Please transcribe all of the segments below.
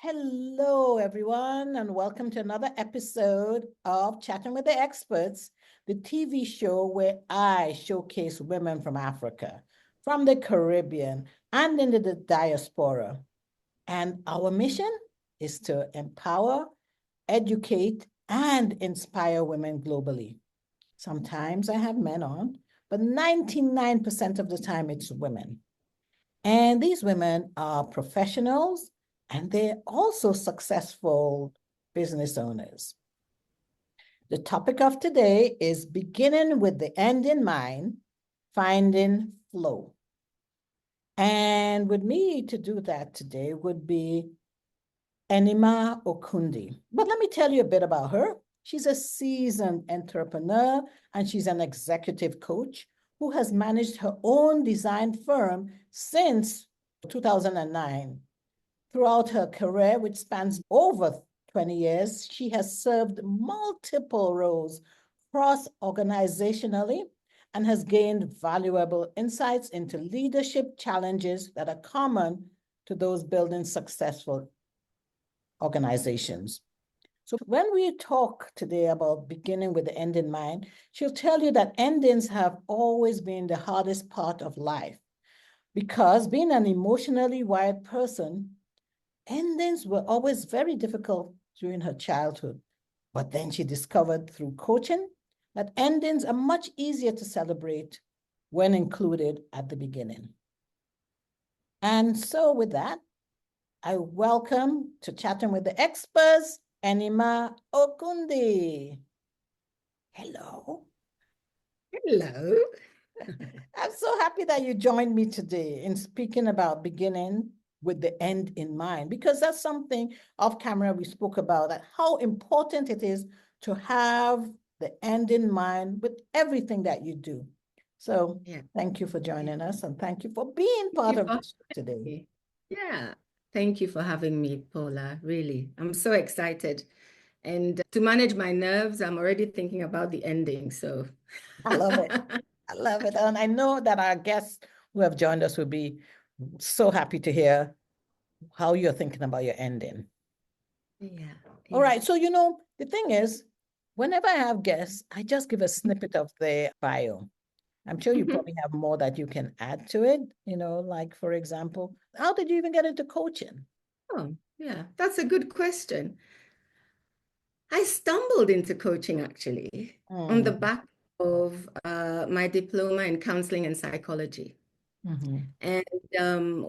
Hello, everyone, and welcome to another episode of Chatting with the Experts, the TV show where I showcase women from Africa, from the Caribbean, and in the diaspora. And our mission is to empower, educate, and inspire women globally. Sometimes I have men on, but 99% of the time it's women. And these women are professionals and they're also successful business owners. The topic of today is beginning with the end in mind, finding flow. And with me to do that today would be Anyima Okundi. But let me tell you a bit about her. She's a seasoned entrepreneur and she's an executive coach who has managed her own design firm since 2009. Throughout her career, which spans over 20 years, she has served multiple roles cross-organizationally and has gained valuable insights into leadership challenges that are common to those building successful organizations. So when we talk today about beginning with the end in mind, she'll tell you that endings have always been the hardest part of life because being an emotionally wired person, endings were always very difficult during her childhood. But then she discovered through coaching that endings are much easier to celebrate when included at the beginning. And so with that, I welcome to Chatting with the Experts, Anyima Okundi. Hello. Hello. I'm so happy that you joined me today in speaking about beginning with the end in mind, because that's something off camera we spoke about, that how important it is to have the end in mind with everything that you do. So thank you for joining us and thank you for being part of this today. Yeah, thank you for having me, Paula. Really, I'm so excited. And to manage my nerves, I'm already thinking about the ending. So I love it. I love it. And I know that our guests who have joined us will be so happy to hear how you're thinking about your ending. Yeah. All right. So, the thing is, whenever I have guests, I just give a snippet of their bio. I'm sure you probably have more that you can add to it, like, for example, how did you even get into coaching? Oh, yeah, that's a good question. I stumbled into coaching actually on the back of my diploma in counseling and psychology. And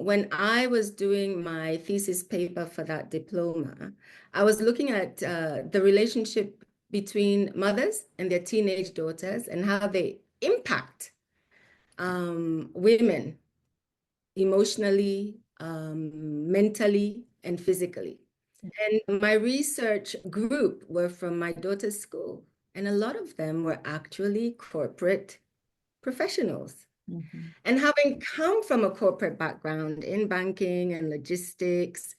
when I was doing my thesis paper for that diploma, I was looking at the relationship between mothers and their teenage daughters and how they impact women emotionally, mentally, and physically. And my research group were from my daughter's school, and a lot of them were actually corporate professionals. And having come from a corporate background in banking and logistics,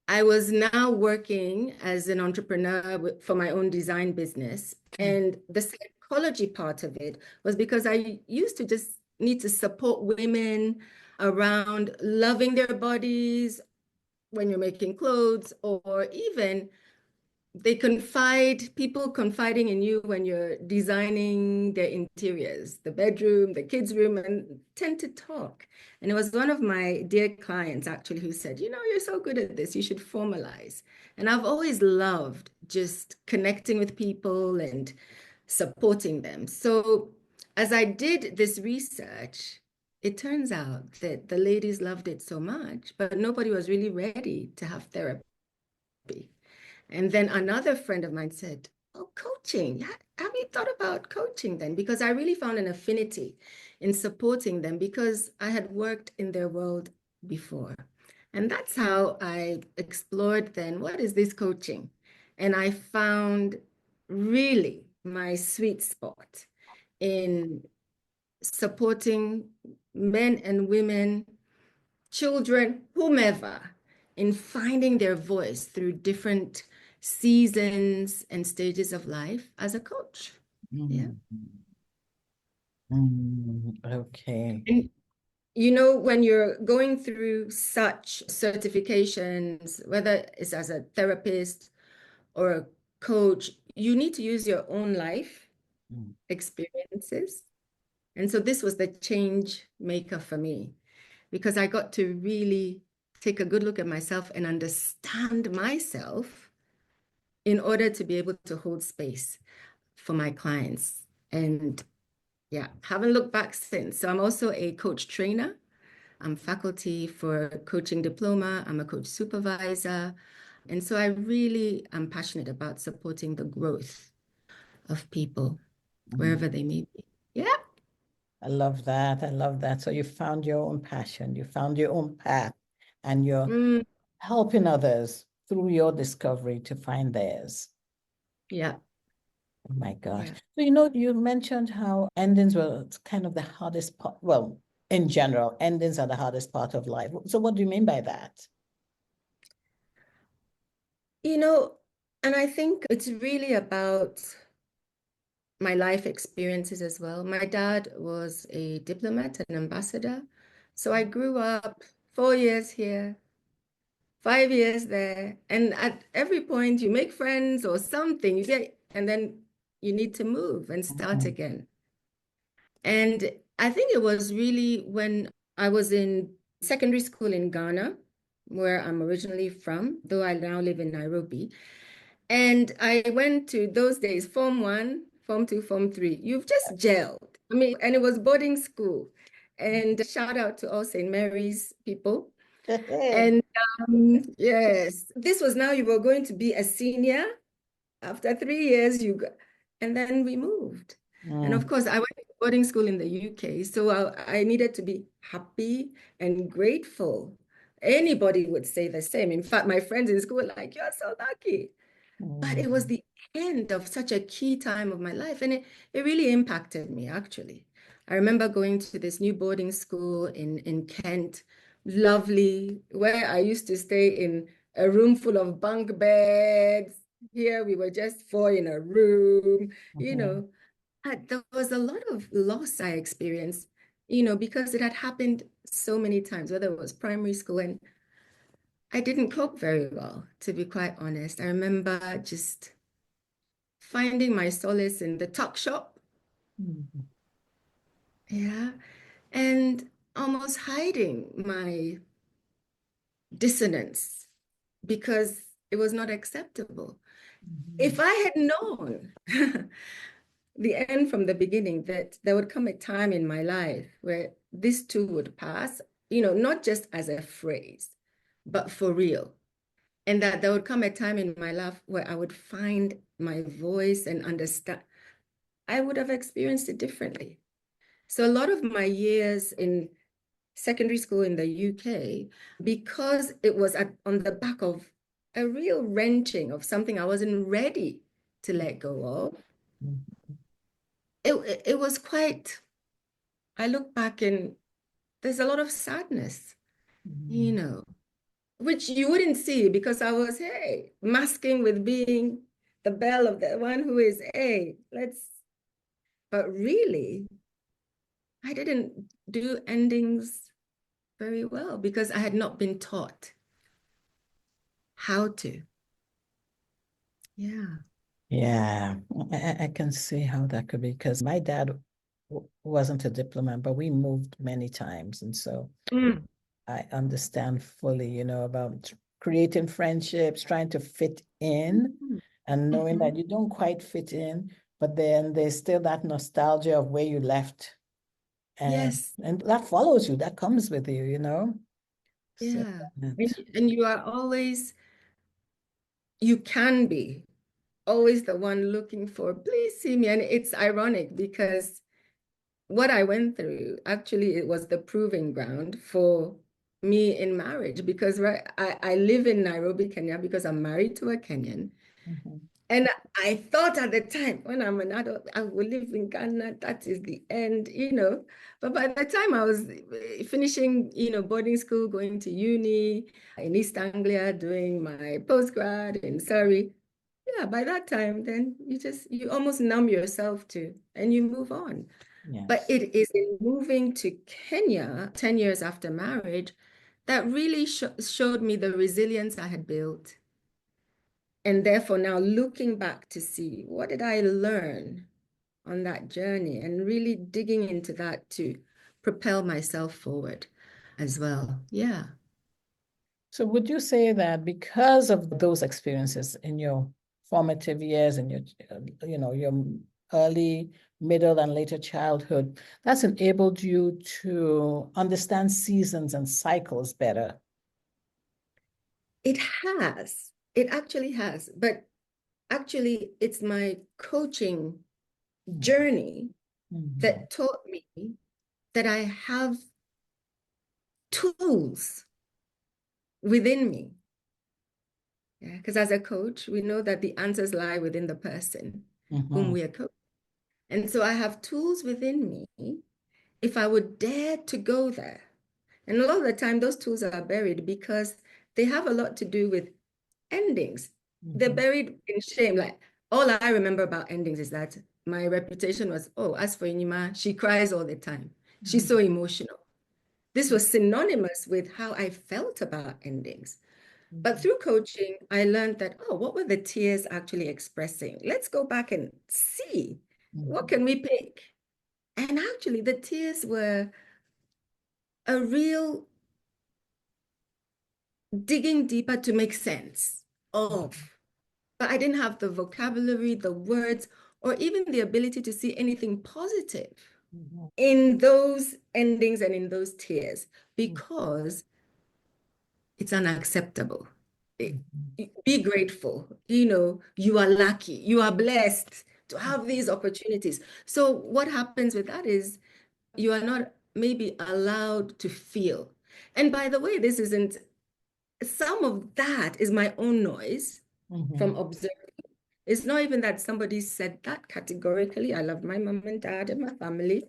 I was now working as an entrepreneur for my own design business. And the psychology part of it was because I used to just need to support women around loving their bodies when you're making clothes, or even people confiding in you when you're designing their interiors, the bedroom, the kids' room, and tend to talk. And it was one of my dear clients actually who said, you're so good at this, you should formalize. And I've always loved just connecting with people and supporting them. So as I did this research, it turns out that the ladies loved it so much, but nobody was really ready to have therapy. And then another friend of mine said, oh, coaching. Have you thought about coaching then? Because I really found an affinity in supporting them because I had worked in their world before. And that's how I explored then, what is this coaching? And I found really my sweet spot in supporting men and women, children, whomever, in finding their voice through different seasons and stages of life as a coach. Yeah. Okay. And you know, when you're going through such certifications, whether it's as a therapist or a coach, you need to use your own life Mm. experiences. And so this was the change maker for me because I got to really take a good look at myself and understand myself in order to be able to hold space for my clients. And yeah, haven't looked back since. So I'm also a coach trainer. I'm faculty for coaching diploma. I'm a coach supervisor. And so I really am passionate about supporting the growth of people Mm. wherever they may be. Yeah. I love that. I love that. So you found your own passion, you found your own path, and you're Mm, helping others through your discovery to find theirs. yeah. Oh my gosh. Yeah. So, you mentioned how endings were kind of the hardest part. Well, in general, endings are the hardest part of life. So what do you mean by that? You know, and I think it's really about my life experiences as well. My dad was a diplomat, an ambassador. So I grew up 4 years here, 5 years there. And at every point, you make friends or something, and then you need to move and start Mhm. again. And I think it was really when I was in secondary school in Ghana, where I'm originally from, though I now live in Nairobi. And I went to those days, Form 1, Form 2, Form 3. You've just gelled. I mean, and it was boarding school. And shout out to all St. Mary's people. And yes, this was now you were going to be a senior. After 3 years, and then we moved. And of Mm. course, I went to boarding school in the UK, so I needed to be happy and grateful. Anybody would say the same. In fact, my friends in school were like, "You're so lucky." But it was Mm. the end of such a key time of my life, and it really impacted me, actually. I remember going to this new boarding school in Kent, lovely, where I used to stay in a room full of bunk beds. Here we were just four in a room, you Mhm. know. There was a lot of loss I experienced, because it had happened so many times, whether it was primary school, and I didn't cope very well, to be quite honest. I remember just finding my solace in the tuck shop, Mhm. yeah, and almost hiding my dissonance because it was not acceptable. If Mhm. I had known the end from the beginning that there would come a time in my life where this too would pass, not just as a phrase, but for real. And that there would come a time in my life where I would find my voice and understand, I would have experienced it differently. So a lot of my years in secondary school in the UK, because it was on the back of a real wrenching of something I wasn't ready to let go of, it was quite, I look back and there's a lot of sadness, you Mhm. know, which you wouldn't see because I was, hey, masking with being the belle of the one who is, hey, but really, I didn't do endings very well because I had not been taught how to. Yeah. Yeah, I can see how that could be because my dad wasn't a diplomat, but we moved many times. And so Mm. I understand fully, about creating friendships, trying to fit in Mhm. and knowing Mhm. that you don't quite fit in, but then there's still that nostalgia of where you left. And Yes. and that follows you, that comes with you. So Yeah. that, And you are always, you can be always the one looking for, please see me. And it's ironic because what I went through, actually, it was the proving ground for me in marriage because right, I live in Nairobi, Kenya, because I'm married to a Kenyan. mhm, And I thought at the time, when I'm an adult, I will live in Ghana. That is the end. But by the time I was finishing, boarding school, going to uni in East Anglia, doing my postgrad in Surrey, yeah, by that time, then you almost numb yourself to, and you move on. But Yes. it is in moving to Kenya 10 years after marriage that really showed me the resilience I had built. And therefore, now looking back to see what did I learn on that journey and really digging into that to propel myself forward as well. Yeah. So would you say that because of those experiences in your formative years and your early, middle, and later childhood, that's enabled you to understand seasons and cycles better? It has. It actually has. But actually, it's my coaching journey that taught me that I have tools within me. Yeah, because as a coach, we know that the answers lie within the person whom we are coaching. And so I have tools within me if I would dare to go there. And a lot of the time, those tools are buried because they have a lot to do with endings. They're buried in shame. Like, all I remember about endings is that my reputation was, oh, as for Anyima, she cries all the time. She's so emotional. This was synonymous with how I felt about endings. But through coaching, I learned that, oh, what were the tears actually expressing? Let's go back and see what can we pick. And actually, the tears were a real digging deeper to make sense of. But I didn't have the vocabulary, the words, or even the ability to see anything positive in those endings and in those tears because it's unacceptable. Be grateful. You are lucky. You are blessed to have these opportunities. So what happens with that is you are not maybe allowed to feel. And by the way, some of that is my own noise from observing. It's not even that somebody said that categorically. I love my mom and dad and my family.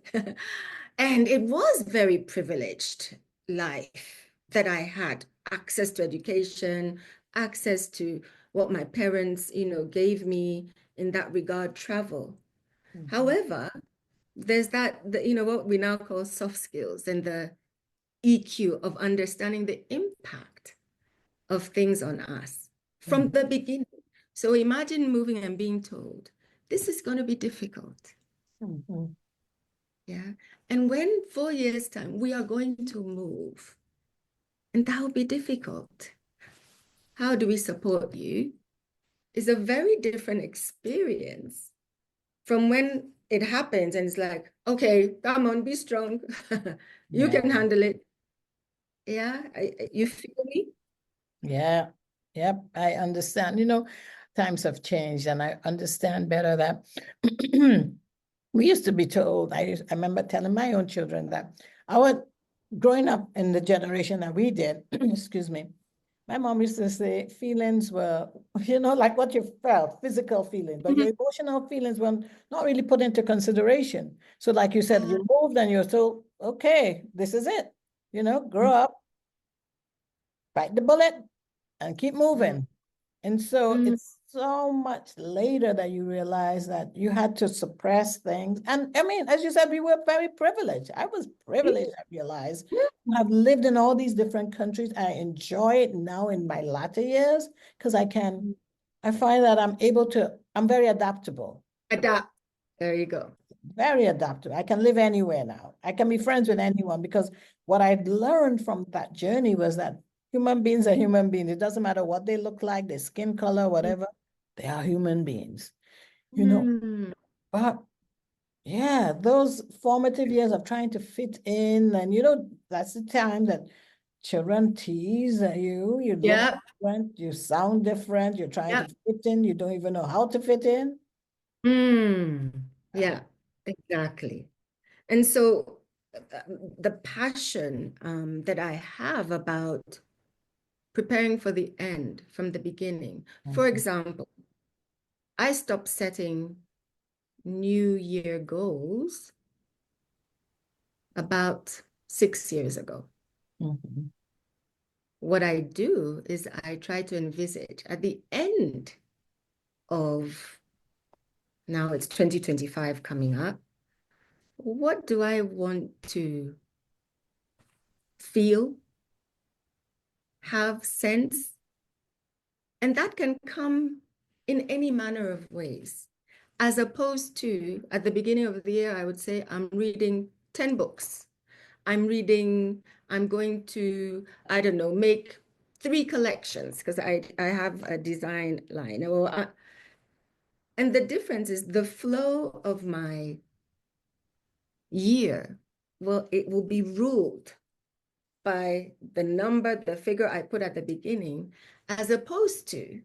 And it was very privileged life that I had access to education, access to what my parents, gave me in that regard, travel. However, there's what we now call soft skills and the EQ of understanding the impact of things on us from the beginning. So imagine moving and being told, this is going to be difficult. Yeah. And when 4 years' time, we are going to move, and that will be difficult. How do we support you? Is a very different experience from when it happens and it's like, okay, come on, be strong. You can handle it. Yeah. You feel me? Yeah. Yep. I understand. Times have changed, and I understand better that we used to be told, I remember telling my own children that growing up in the generation that we did, excuse me, my mom used to say feelings were, like what you felt, physical feelings, but your emotional feelings were not really put into consideration. So like you said, you moved and you're still, okay, this is it, grow up, bite the bullet, and keep moving. And so it's so much later that you realize that you had to suppress things. And I mean, as you said, we were very privileged. I was privileged, I realized. I've lived in all these different countries. I enjoy it now in my latter years because I find that I'm very adaptable. Adapt. There you go. Very adaptable. I can live anywhere now. I can be friends with anyone because what I've learned from that journey was that human beings are human beings. It doesn't matter what they look like, their skin color, whatever. They are human beings, But yeah, those formative years of trying to fit in, and that's the time that children tease you. You look different, you sound different, you're trying to fit in, you don't even know how to fit in. Yeah, exactly. And so the passion that I have about preparing for the end from the beginning. For example, I stopped setting New Year goals about 6 years ago. What I do is I try to envisage at the end of, now it's 2025 coming up, what do I want to feel, have, sense? And that can come in any manner of ways. As opposed to, at the beginning of the year, I would say, I'm reading 10 books. I'm going to, I don't know, make 3 collections because I have a design line. And the difference is the flow of my year, well, it will be ruled by the number, the figure I put at the beginning, as opposed to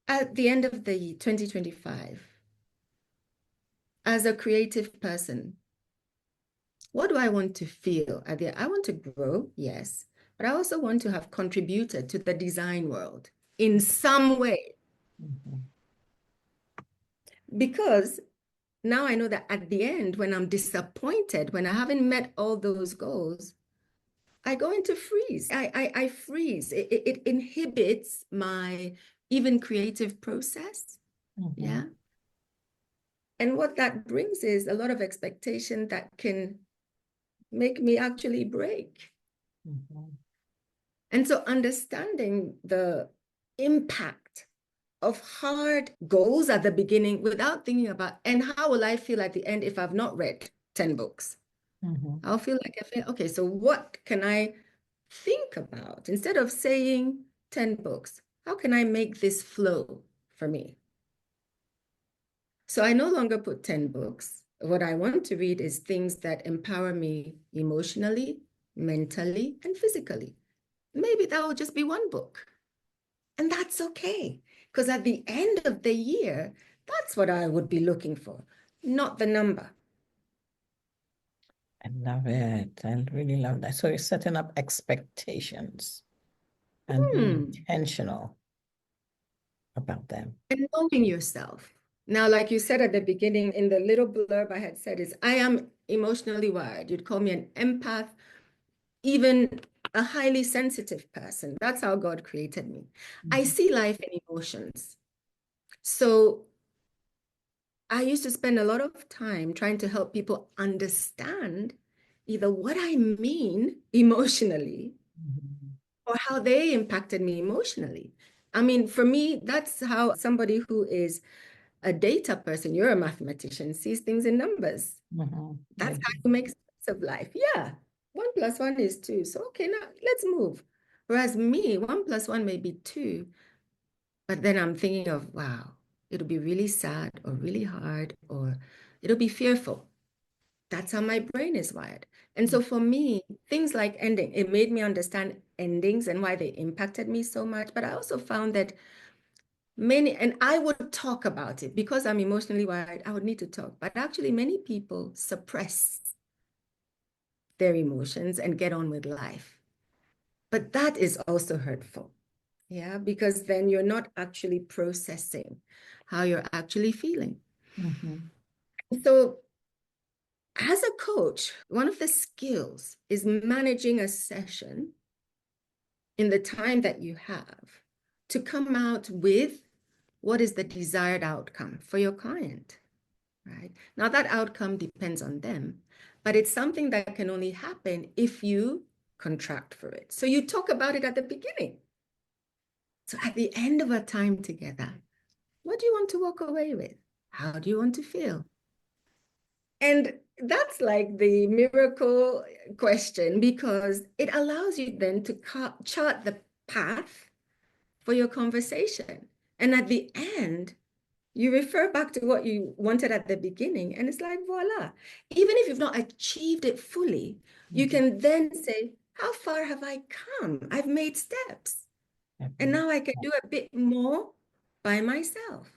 at the end of the 2025, as a creative person, what do I want to feel? I want to grow, yes, but I also want to have contributed to the design world in some way. Mhm. Because now I know that at the end, when I'm disappointed, when I haven't met all those goals, I go into freeze. I freeze. It inhibits my even creative process. Yeah. Mhm. And what that brings is a lot of expectation that can make me actually break. Mhm. And so understanding the impact of hard goals at the beginning without thinking about, and how will I feel at the end if I've not read 10 books? Mhm. I'll feel like, okay, so what can I think about? Instead of saying 10 books, how can I make this flow for me? So I no longer put 10 books. What I want to read is things that empower me emotionally, mentally, and physically. Maybe that will just be 1 book. And that's okay. Because at the end of the year, that's what I would be looking for, not the number. I love it. I really love that. So you're setting up expectations and being intentional about them. And knowing yourself. Now, like you said at the beginning, in the little blurb I had said is, I am emotionally wired. You'd call me an empath, even a highly sensitive person. That's how God created me. I Mhm. see life in emotions. So I used to spend a lot of time trying to help people understand either what I mean emotionally Mhm. or how they impacted me emotionally. I mean, for me, that's how somebody who is a data person, you're a mathematician, sees things in numbers. Mhm. I That's how do. you make sense of life. Yeah, 1 + 1 is 2. So, okay, now let's move. Whereas me, 1 + 1 may be 2, but then I'm thinking of, wow, it'll be really sad or really hard or it'll be fearful. That's how my brain is wired. And so for me, things like ending, it made me understand endings and why they impacted me so much. But I also found that many, and I would talk about it because I'm emotionally wired, I would need to talk. But actually, many people suppress their emotions and get on with life. But that is also hurtful. Yeah, because then you're not actually processing how you're actually feeling. Mhm. So, as a coach, one of the skills is managing a session in the time that you have to come out with what is the desired outcome for your client, right? Now, that outcome depends on them, but it's something that can only happen if you contract for it. So you talk about it at the beginning. So at the end of our time together, what do you want to walk away with? How do you want to feel? And that's like the miracle question because it allows you then to chart the path for your conversation. And at the end, you refer back to what you wanted at the beginning, and it's like, voila. Even if you've not achieved it fully, you Mhm. can then say, how far have I come? I've made steps. And Mhm. now I can do a bit more by myself.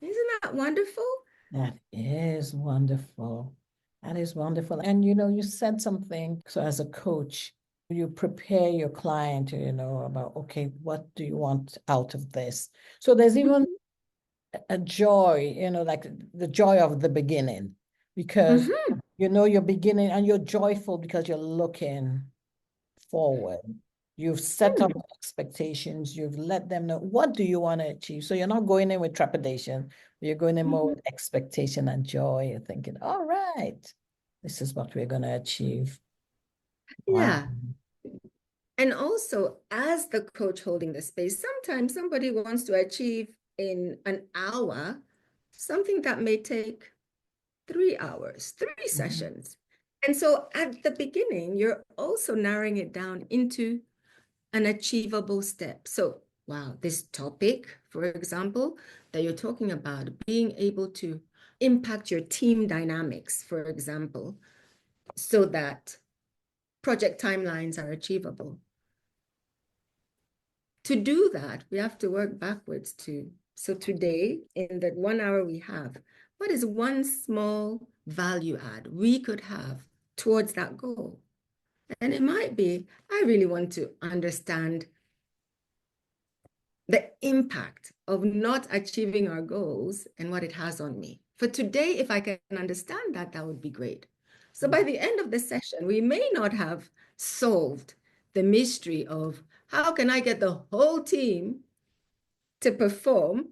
Isn't that wonderful? That is wonderful. That is wonderful. And you said something. So as a coach, you prepare your client, about, okay, what do you want out of this? So there's even Mhm. a joy, like the joy of the beginning, because Mhm. you're beginning and you're joyful because you're looking forward. You've set up expectations. You've let them know, what do you want to achieve? So you're not going in with trepidation. You're going in more with expectation and joy. You're thinking, all right, this is what we're going to achieve. Yeah. Wow. And also, as the coach holding the space, sometimes somebody wants to achieve in an hour something that may take 3 hours, 3 sessions. And so at the beginning, you're also narrowing it down into an achievable step. So, wow, this topic, for example, that you're talking about, being able to impact your team dynamics, for example, so that project timelines are achievable. To do that, we have to work backwards too. So today, in the 1 hour we have, what is one small value add we could have towards that goal? And it might be, I really want to understand the impact of not achieving our goals and what it has on me. For today, if I can understand that, that would be great. So by the end of the session, we may not have solved the mystery of how can I get the whole team to perform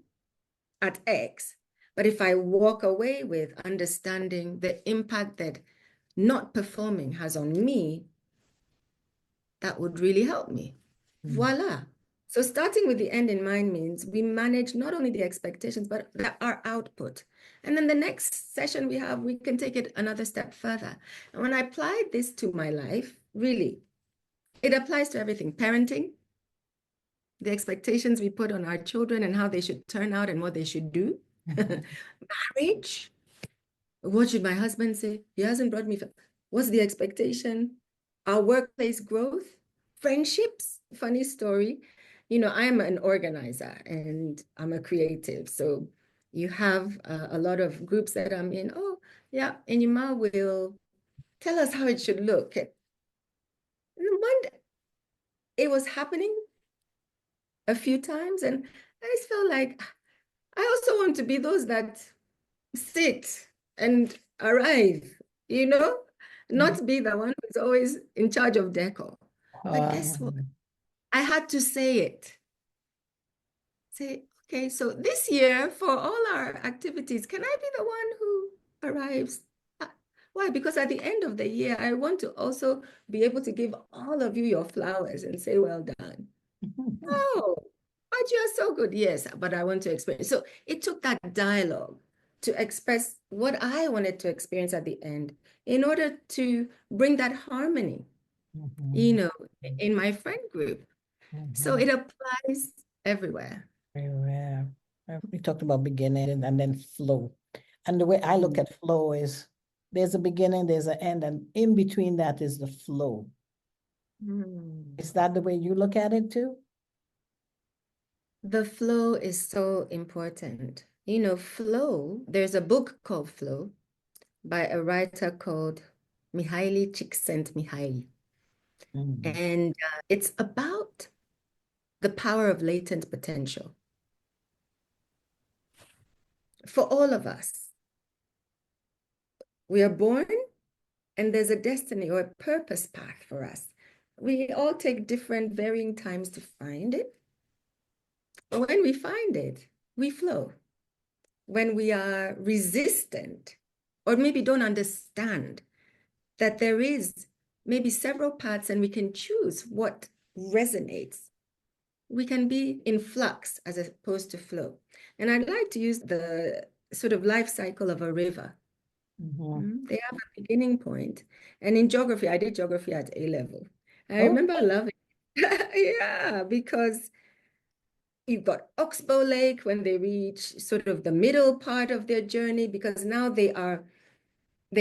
at X, but if I walk away with understanding the impact that not performing has on me, that would really help me. Voila. So starting with the end in mind means we manage not only the expectations, but our output. And then the next session we have, we can take it another step further. And when I applied this to my life, really, it applies to everything. Parenting, the expectations we put on our children and how they should turn out and what they should do. Marriage, what should my husband say? He hasn't brought me. What's the expectation? Our workplace growth, friendships. Funny story. You know, I'm an organizer and I'm a creative. So you have a lot of groups that I'm in. Oh, yeah, Anyima will tell us how it should look. And one day, it was happening a few times, and I just felt like I also want to be those that sit and arrive, you know, not be the one who's always in charge of decor. But guess what? I had to say it. Say, okay, so this year for all our activities, can I be the one who arrives? Why? Because at the end of the year, I want to also be able to give all of you your flowers and say, well done. Oh, but you're so good. Yes, but I want to experience. So it took that dialogue to express what I wanted to experience at the end in order to bring that harmony, you know, in my friend group. So it applies everywhere. Everywhere. We talked about beginning and then flow. And the way I look at flow is there's a beginning, there's an end, and in between that is the flow. Is that the way you look at it too? The flow is so important. You know, flow, there's a book called Flow by a writer called Mihaly Csikszentmihalyi. And it's about the power of latent potential. For all of us, we are born and there's a destiny or a purpose path for us. We all take different varying times to find it. But when we find it, we flow. When we are resistant or maybe don't understand that there is maybe several paths and we can choose what resonates, we can be in flux as opposed to flow. And I'd like to use the sort of life cycle of a river. They have a beginning point. And in geography, I did geography at A level. I remember loving it. Yeah, because you've got Oxbow Lake when they reach sort of the middle part of their journey, because now they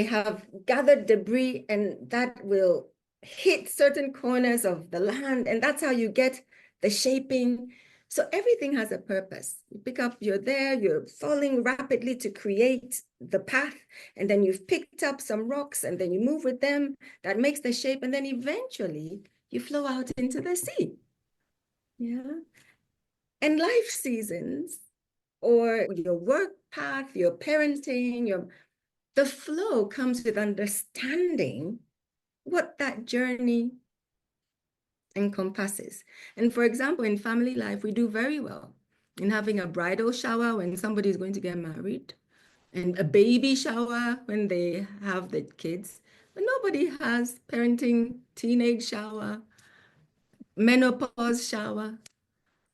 have gathered debris and that will hit certain corners of the land. And that's how you get the shaping. So everything has a purpose. You pick up, you're there, you're falling rapidly to create the path. And then you've picked up some rocks and then you move with them. That makes the shape. And then eventually you flow out into the sea. Yeah. And life seasons or your work path, your parenting, the flow comes with understanding what that journey encompasses. And for example, in family life, we do very well in having a bridal shower when somebody is going to get married, and a baby shower when they have the kids. But nobody has parenting, teenage shower, menopause shower,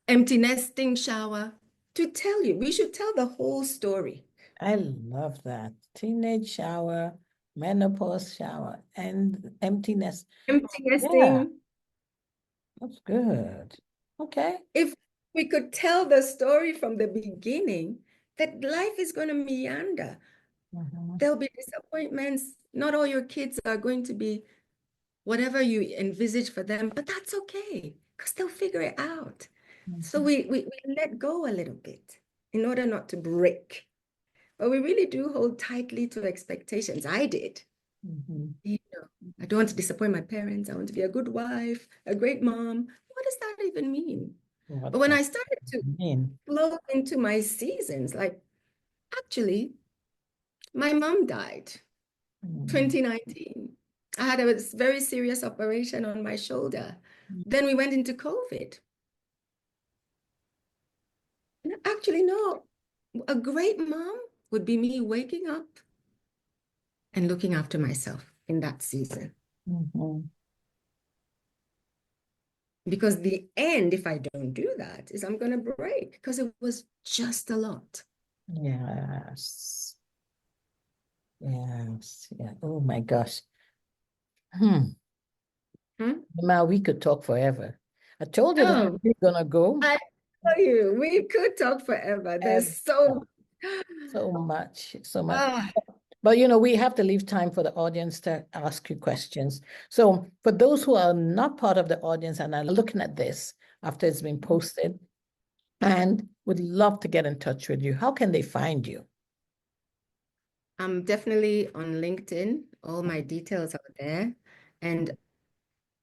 empty nesting shower. To tell you, we should tell the whole story. I love that. Teenage shower, menopause shower, and emptiness. Empty Yeah, nesting. that's good. Okay. If we could tell the story from the beginning, that life is going to meander. Mhm. There'll be disappointments. Not all your kids are going to be whatever you envisage for them, but that's okay because they'll figure it out. So Mhm. we let go a little bit in order not to break. But we really do hold tightly to expectations. I did. Mhm. You know, I don't want to disappoint my parents. I want to be a good wife, a great mom. What does that even mean? What But when does I started to it mean? flow into my seasons, like actually, my mom died Mm. 2019. I had a very serious operation on my shoulder. Then we went into COVID. Actually, no, a great mom would be me waking up and looking after myself in that season. Mhm. Because the end, if I don't do that, is I'm going to break because it was just a lot. Yes. Yes. Yeah. Oh my gosh. Hmm. Ma, we could talk forever. I told you that Oh, we're gonna go. I tell you, we could talk forever. And There's so so much, so much. ah, But you know, we have to leave time for the audience to ask you questions. So for those who are not part of the audience and are looking at this after it's been posted and would love to get in touch with you, how can they find you? I'm definitely on LinkedIn. All my details are there. And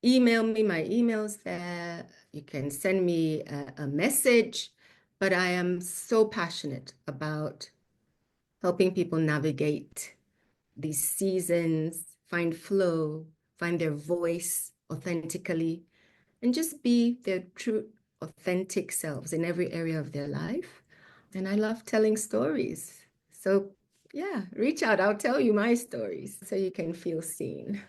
email me, my email's there. You can send me a message. But I am so passionate about helping people navigate these seasons, find flow, find their voice authentically, and just be their true, authentic selves in every area of their life. And I love telling stories. So, yeah, reach out. I'll tell you my stories so you can feel seen.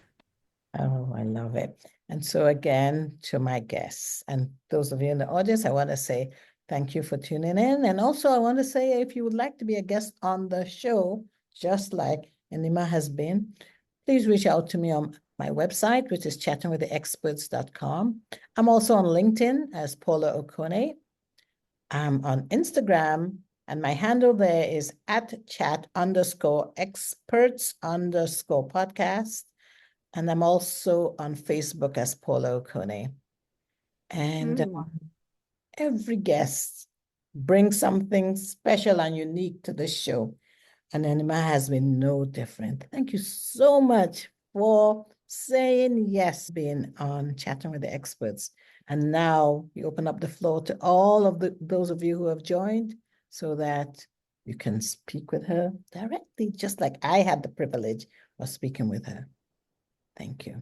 Oh, I love it. And so again, to my guests and those of you in the audience, I want to say thank you for tuning in. And also I want to say if you would like to be a guest on the show, just like Anyima has been, please reach out to me on my website, which is chattingwiththeexperts.com. I'm also on LinkedIn as Paula Okone. I'm on Instagram, and my handle there is @chat_experts_podcast. And I'm also on Facebook as Paula Okone. And every guest brings something special and unique to the show. And Anyima has been no different. Thank you so much for saying yes, being on Chatting with the Experts. And now you open up the floor to all of those of you who have joined so that you can speak with her directly, just like I had the privilege of speaking with her. Thank you.